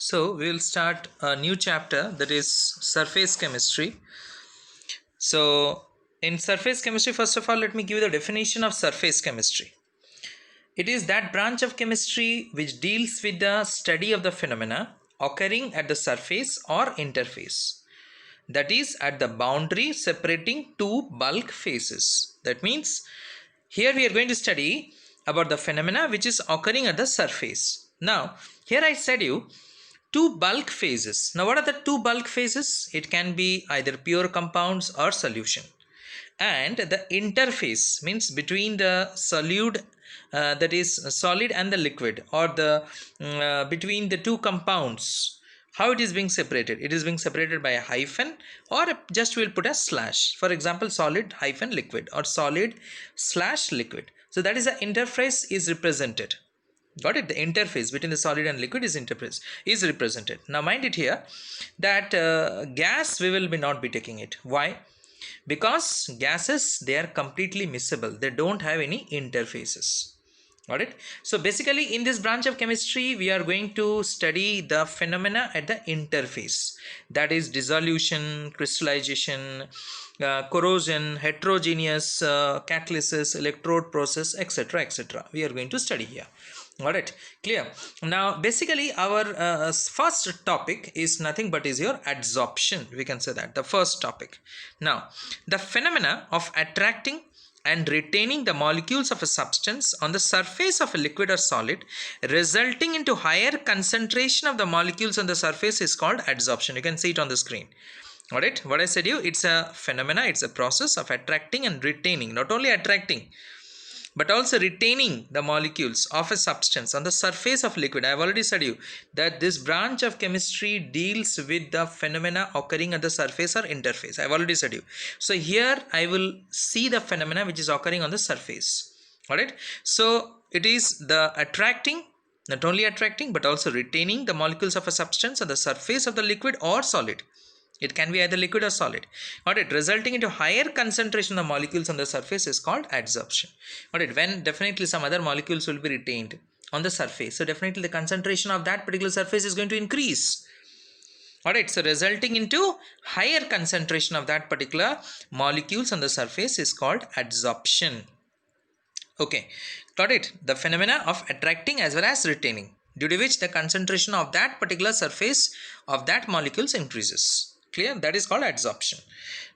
So we will start a new chapter, that is surface chemistry. So in surface chemistry, first of all, let me give you the definition of surface chemistry. It is that branch of chemistry which deals with the study of the phenomena occurring at the surface or interface, that is at the boundary separating two bulk phases. That means here we are going to study about the phenomena which is occurring at the surface. Now here I said you two bulk phases. Now what are the two bulk phases? It can be either pure compounds or solution. And the interface means between the solid, that is solid, and the liquid, or the between the two compounds. How it is being separated? It is being separated by a hyphen, or just we'll put a slash. For example, solid hyphen liquid, or solid slash liquid. So that is the interface is represented. Got it? The interface between the solid and liquid is represented. Now mind it here that gas we will be not be taking it. Why? Because gases, they are completely miscible. They don't have any interfaces. Got it? So basically in this branch of chemistry we are going to study the phenomena at the interface, that is dissolution, crystallization, corrosion, heterogeneous catalysis, electrode process, etc., etc. We are going to study here. Got it? Clear? Now basically our first topic is nothing but is your adsorption. We can say that the first topic. Now the phenomena of attracting and retaining the molecules of a substance on the surface of a liquid or solid, resulting into higher concentration of the molecules on the surface, is called adsorption. You can see it on the screen. Got it? What I said you, it's a phenomena, it's a process of attracting and retaining, not only attracting but also retaining the molecules of a substance on the surface of liquid. I have already said you that this branch of chemistry deals with the phenomena occurring at the surface or interface. I have already said you. So here I will see the phenomena which is occurring on the surface. Alright. So it is the attracting, not only attracting but also retaining the molecules of a substance on the surface of the liquid or solid. It can be either liquid or solid. Got it? Resulting into higher concentration of molecules on the surface is called adsorption. Got it? When definitely some other molecules will be retained on the surface, so definitely the concentration of that particular surface is going to increase. Alright, so resulting into higher concentration of that particular molecules on the surface is called adsorption. Okay, got it? The phenomena of attracting as well as retaining, due to which the concentration of that particular surface of that molecules increases. Clear? That is called adsorption.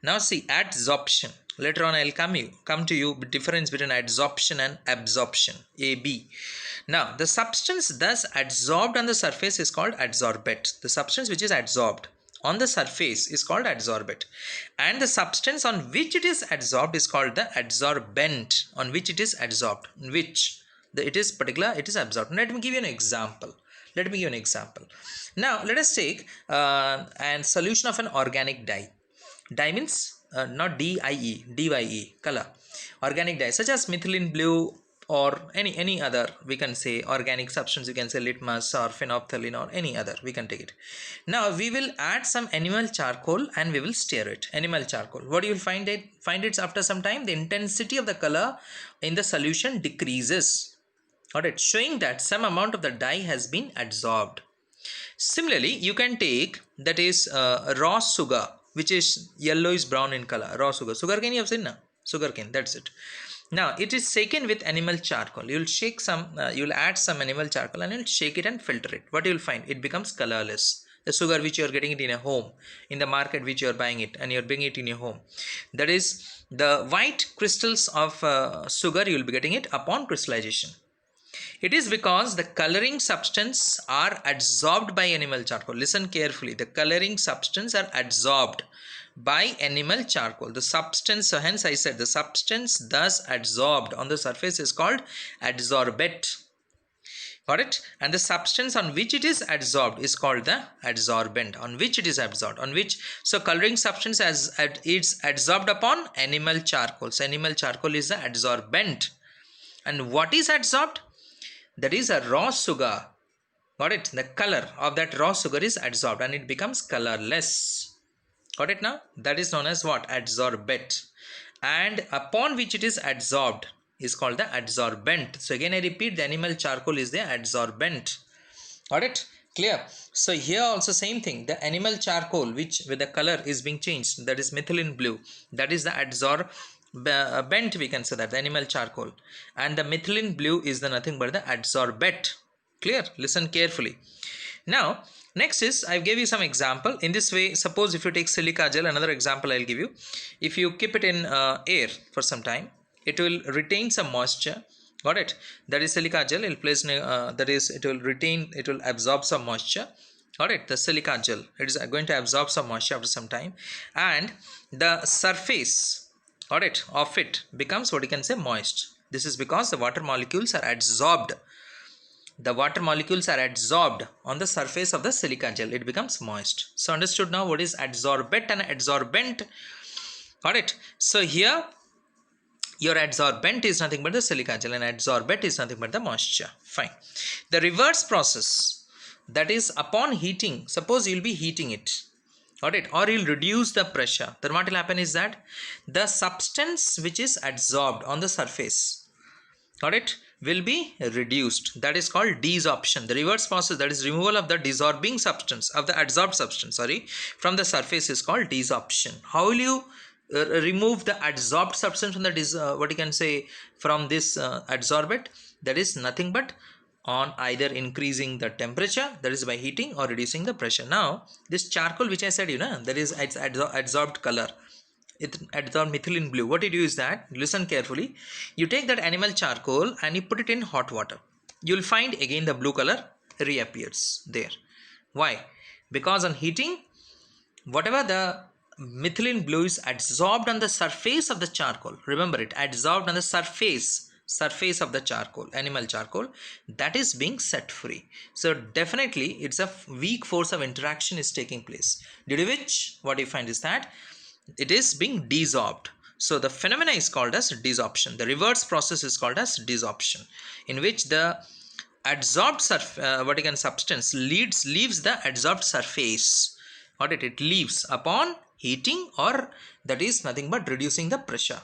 Now see, adsorption. Later on I'll come to you with difference between adsorption and absorption. AB. Now the substance thus adsorbed on the surface is called adsorbate. The substance which is adsorbed on the surface is called adsorbate, and the substance on which it is adsorbed is called the adsorbent, on which it is adsorbed, which it is absorbed. Let me give you an example. Now let us take an solution of an organic dye. Dye means not DIE, DYE, color. Organic dye such as methylene blue or any other, we can say organic substance. You can say litmus or phenolphthalein or any other, we can take it. Now we will add some animal charcoal and we will stir it. Animal charcoal, what you will find it after some time, the intensity of the color in the solution decreases. Alright, showing that some amount of the dye has been adsorbed. Similarly, you can take, that is raw sugar, which is yellowish brown in color. Raw sugarcane you have seen, na? Sugarcane, that's it. Now it is shaken with animal charcoal. You will shake some, you will add some animal charcoal and you will shake it and filter it. What you will find? It becomes colorless. The sugar which you are getting it in a home, in the market which you are buying it, and you are bringing it in your home, that is the white crystals of sugar, you will be getting it upon crystallization. It is because the coloring substance are adsorbed by animal charcoal. Listen carefully. The coloring substance are adsorbed by animal charcoal. The substance, so hence I said the substance thus adsorbed on the surface is called adsorbate. Got it? And the substance on which it is adsorbed is called the adsorbent. On which it is absorbed. On which, so coloring substance as it's adsorbed upon animal charcoal. So animal charcoal is the adsorbent. And what is adsorbed? That is a raw sugar. Got it? The color of that raw sugar is adsorbed and it becomes colorless. Got it now? That is known as what? Adsorbate. And upon which it is adsorbed is called the adsorbent. So again I repeat, the animal charcoal is the adsorbent. Got it? Clear? So here also same thing, the animal charcoal which with the color is being changed, that is methylene blue, that is the adsorbent, we can say that, the animal charcoal, and the methylene blue is the nothing but the adsorbate. Clear? Listen carefully. Now next is, I gave you some example in this way. Suppose if you take silica gel, another example I'll give you. If you keep it in air for some time, it will retain some moisture. Got it? That is silica gel. It will place that is, it will retain, it will absorb some moisture. Got it? The silica gel, it is going to absorb some moisture after some time, and the surface, got it, of it becomes what you can say moist. This is because the water molecules are adsorbed. The water molecules are adsorbed on the surface of the silica gel. It becomes moist. So understood now what is adsorbate and adsorbent. Got it? So here your adsorbent is nothing but the silica gel and adsorbate is nothing but the moisture. Fine. The reverse process, that is upon heating, suppose you will be heating it, got it, or you will reduce the pressure, then what will happen is that the substance which is adsorbed on the surface, got it, will be reduced. That is called desorption. The reverse process, that is removal of the desorbing substance, of the adsorbed substance, sorry, from the surface, is called desorption. How will you remove the adsorbed substance from the what you can say, from this adsorbate? That is nothing but on either increasing the temperature, that is by heating, or reducing the pressure. Now this charcoal which I said, you know, that is its adsorbed color, it adsorbed methylene blue. What you do is that, listen carefully, you take that animal charcoal and you put it in hot water, you will find again the blue color reappears there. Why? Because on heating, whatever the methylene blue is adsorbed on the surface of the charcoal, remember it, adsorbed on the surface of the charcoal, animal charcoal, that is being set free. So definitely it's a weak force of interaction is taking place, due to which what you find is that it is being desorbed. So the phenomena is called as desorption. The reverse process is called as desorption, in which the adsorbed substance leaves the adsorbed surface. Got it? It leaves upon heating, or that is nothing but reducing the pressure.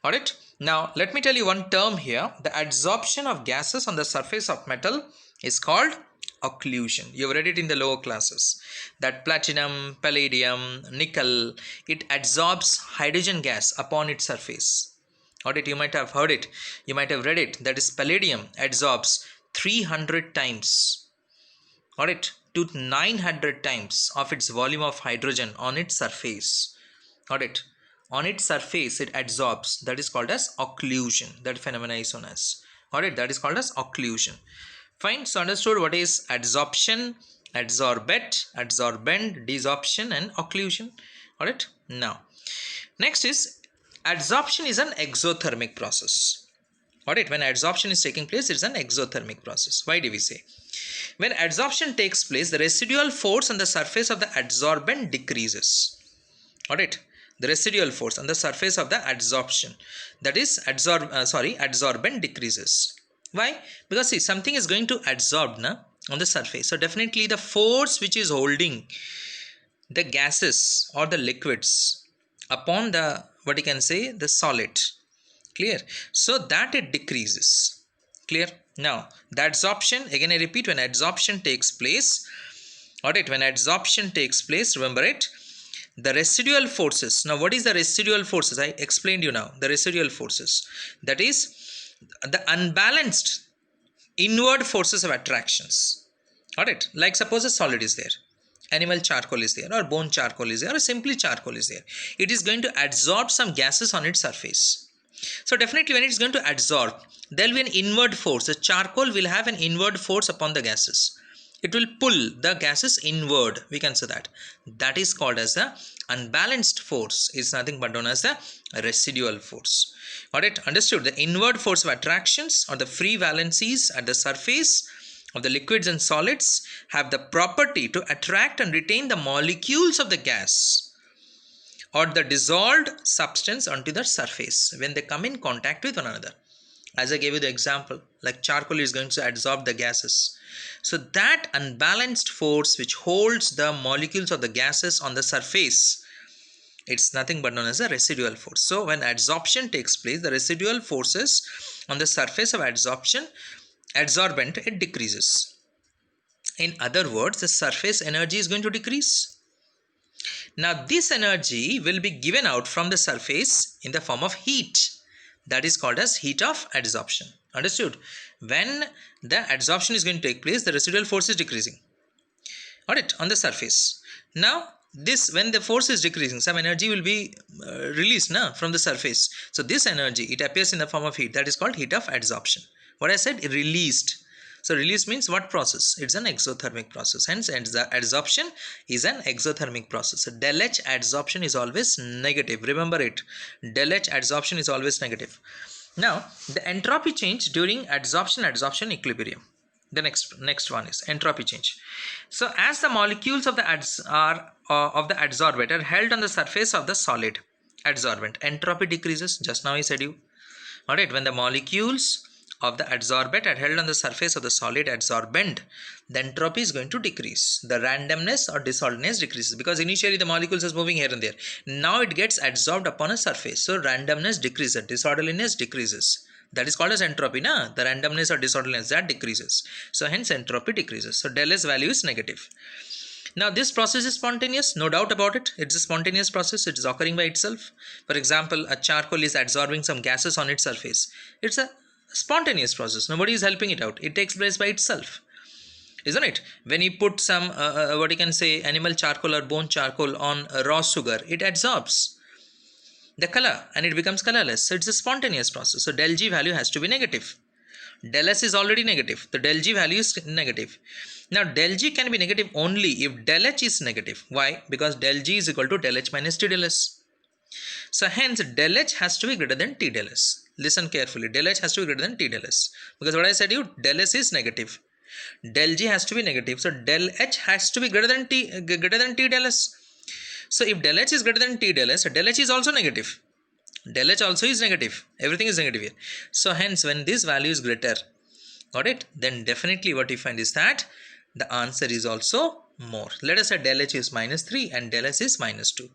Got it? Now let me tell you one term here. The adsorption of gases on the surface of metal is called occlusion. You have read it in the lower classes, that platinum, palladium, nickel, it adsorbs hydrogen gas upon its surface. Got it? You might have heard it, you might have read it, that is palladium adsorbs 300 times, got it, to 900 times of its volume of hydrogen on its surface. Got it? On its surface it adsorbs, that is called as occlusion. That phenomena is known as, got it, that is called as occlusion. Fine. So understood what is adsorption, adsorbate, adsorbent, desorption and occlusion. Got it? Now next is, adsorption is an exothermic process. Got it? When adsorption is taking place, it is an exothermic process. Why do we say? When adsorption takes place, the residual force on the surface of the adsorbent decreases. Got it? The residual force on the surface of the adsorption, that is adsorbent, decreases. Why? Because see, something is going to adsorb on the surface. So definitely the force which is holding the gases or the liquids upon the, what you can say, the solid. Clear? So that it decreases. Clear? Now the adsorption, again I repeat, when adsorption takes place, alright, when adsorption takes place, remember it, the residual forces. Now what is the residual forces? I explained you now the residual forces, that is the unbalanced inward forces of attractions. Got it? Like suppose a solid is there, animal charcoal is there, or bone charcoal is there, or simply charcoal is there. It is going to adsorb some gases on its surface. So definitely when it is going to adsorb, there will be an inward force. The charcoal will have an inward force upon the gases. It will pull the gases inward, we can say that. That is called as the unbalanced force, is nothing but known as the residual force. Got it? Understood? The inward force of attractions, or the free valencies at the surface of the liquids and solids, have the property to attract and retain the molecules of the gas or the dissolved substance onto the surface when they come in contact with one another. As I gave you the example, like charcoal is going to adsorb the gases. So that unbalanced force which holds the molecules of the gases on the surface, it's nothing but known as a residual force. So when adsorption takes place, the residual forces on the surface of adsorbent, it decreases. In other words, the surface energy is going to decrease. Now this energy will be given out from the surface in the form of heat. That is called as heat of adsorption. Understood? When the adsorption is going to take place, the residual force is decreasing. Got it? On the surface. Now this, when the force is decreasing, some energy will be released from the surface. So this energy, it appears in the form of heat. That is called heat of adsorption. What I said, released. So release means what process? It's an exothermic process. Hence the adsorption is an exothermic process. So del H adsorption is always negative. Remember it. Del H adsorption is always negative. Now the entropy change during adsorption equilibrium. The next one is entropy change. So as the molecules of the adsorbate are held on the surface of the solid adsorbent, entropy decreases. Just now I said you. Alright, when the molecules of the adsorbate are held on the surface of the solid adsorbent, the entropy is going to decrease. The randomness or disorderliness decreases, because initially the molecules is moving here and there. Now it gets adsorbed upon a surface. So randomness decreases, disorderliness decreases. That is called as entropy, na? The randomness or disorderliness, that decreases. So hence entropy decreases. So del S value is negative. Now this process is spontaneous, no doubt about it. It's a spontaneous process. It is occurring by itself. For example, a charcoal is adsorbing some gases on its surface. It's a spontaneous process. Nobody is helping it out. It takes place by itself, isn't it? When you put some what you can say animal charcoal or bone charcoal on raw sugar, it adsorbs the color and it becomes colorless. So it's a spontaneous process. So del G value has to be negative. Del S is already negative. The del G value is negative. Now del G can be negative only if del H is negative. Why? Because del G is equal to del H minus T del S. So hence del H has to be greater than T del S. Listen carefully. Del H has to be greater than T del S. Because what I said you, del S is negative. Del G has to be negative. So del H has to be greater than T del S. So if del H is greater than T del S, del H is also negative. Del H also is negative. Everything is negative here. So hence when this value is greater, got it? Then definitely what you find is that the answer is also more. Let us say del H is minus 3 and del S is minus 2.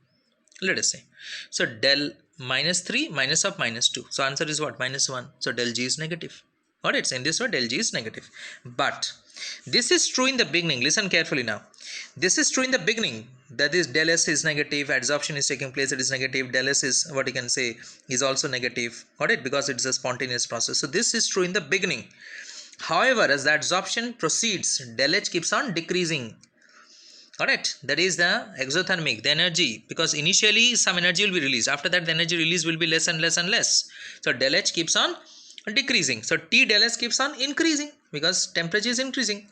Let us say. So del minus 3 minus of minus 2. So answer is what? Minus 1. So del G is negative. Got it? So in this way del G is negative. But this is true in the beginning. Listen carefully now. This is true in the beginning. That is del S is negative. Adsorption is taking place. It is negative. Del S is what you can say is also negative. Got it? Because it is a spontaneous process. So this is true in the beginning. However, as the adsorption proceeds, del H keeps on decreasing. Alright, that is the exothermic, the energy, because initially some energy will be released. After that the energy release will be less and less and less. So del H keeps on decreasing. So T del S keeps on increasing because temperature is increasing.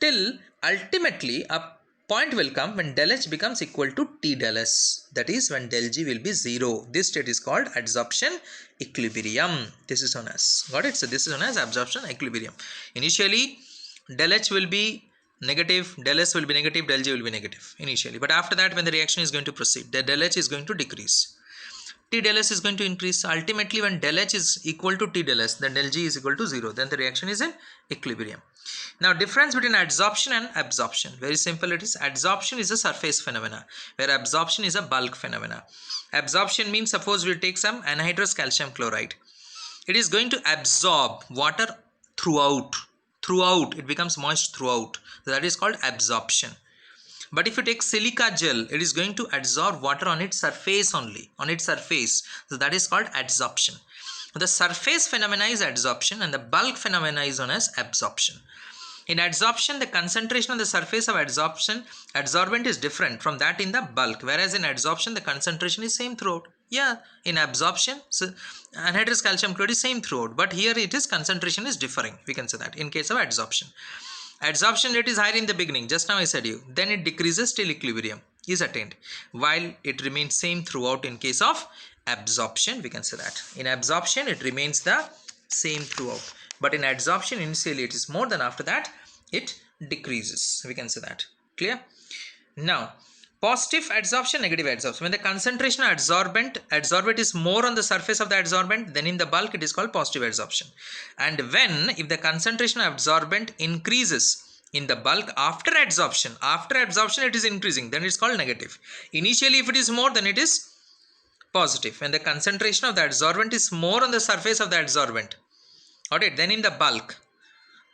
Till ultimately a point will come when del H becomes equal to T del S. That is when del G will be 0. This state is called adsorption equilibrium. This is known as, got it? So this is known as absorption equilibrium. Initially del H will be negative, del S will be negative, del G will be negative initially. But after that when the reaction is going to proceed, the del H is going to decrease. T del S is going to increase. Ultimately when del H is equal to T del S, then del G is equal to 0. Then the reaction is in equilibrium. Now difference between adsorption and absorption. Very simple it is. Adsorption is a surface phenomena, where absorption is a bulk phenomena. Absorption means, suppose we take some anhydrous calcium chloride. It is going to absorb water throughout. It becomes moist throughout. That is called absorption. But if you take silica gel, it is going to absorb water on its surface only, on its surface. So that is called adsorption. The surface phenomena is adsorption and the bulk phenomena is known as absorption. In adsorption, the concentration on the surface of adsorbent is different from that in the bulk, whereas in adsorption the concentration is same throughout. Yeah, in absorption, so anhydrous calcium chloride is same throughout, but here it is concentration is differing. We can say that in case of adsorption. Adsorption rate is higher in the beginning, just now I said you. Then it decreases till equilibrium is attained, while it remains same throughout in case of absorption. We can say that. In absorption, it remains the same throughout. But in adsorption, initially it is more, than after that it decreases. We can say that. Clear? Now, positive adsorption, negative adsorption. When the concentration of adsorbate is more on the surface of the adsorbent, then in the bulk it is called positive adsorption. And if the concentration of adsorbent increases in the bulk after adsorption it is increasing, then it is called negative. Initially if it is more, then it is positive. When the concentration of the adsorbent is more on the surface of the adsorbent, alright, then in the bulk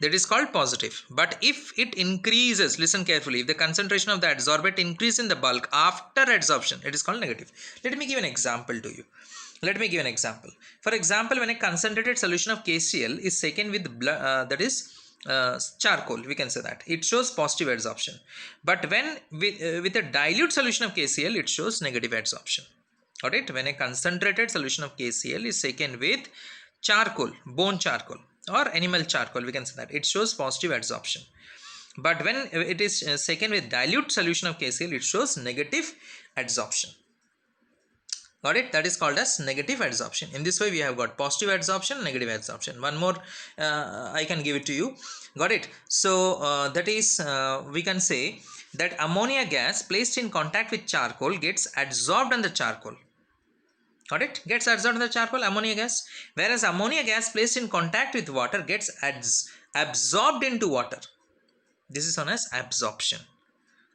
that is called positive. But if it increases, listen carefully, if the concentration of the adsorbent increase in the bulk after adsorption, it is called negative. Let me give an example to you. Let me give an example. For example, when a concentrated solution of KCl is taken with charcoal, we can say that it shows positive adsorption. But when with a dilute solution of KCl, it shows negative adsorption. Got it? When a concentrated solution of KCl is taken with charcoal, bone charcoal or animal charcoal, we can say that it shows positive adsorption. But when it is taken with dilute solution of KCl, it shows negative adsorption. Got it? That is called as negative adsorption. In this way, we have got positive adsorption, negative adsorption. One more, I can give it to you. Got it? So that is, we can say that ammonia gas placed in contact with charcoal gets adsorbed on the charcoal. Got it? Gets adsorbed in the charcoal, ammonia gas. Whereas ammonia gas placed in contact with water gets absorbed into water. This is known as absorption.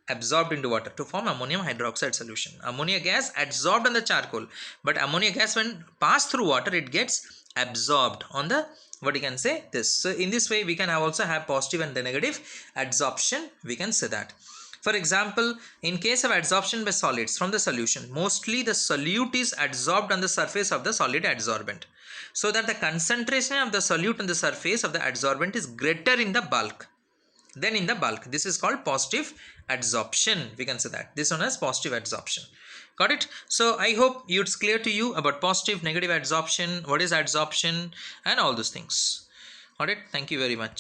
Absorbed into water to form ammonium hydroxide solution. Ammonia gas adsorbed on the charcoal, but ammonia gas when passed through water, it gets absorbed on the, what you can say, this. So in this way, we can also have positive and the negative adsorption, we can say that. For example, in case of adsorption by solids from the solution, mostly the solute is adsorbed on the surface of the solid adsorbent, so that the concentration of the solute on the surface of the adsorbent is greater in the bulk than in the bulk. This is called positive adsorption, we can say that. This one is positive adsorption. Got it? So I hope it's clear to you about positive, negative adsorption, what is adsorption and all those things. Got it? Thank you very much.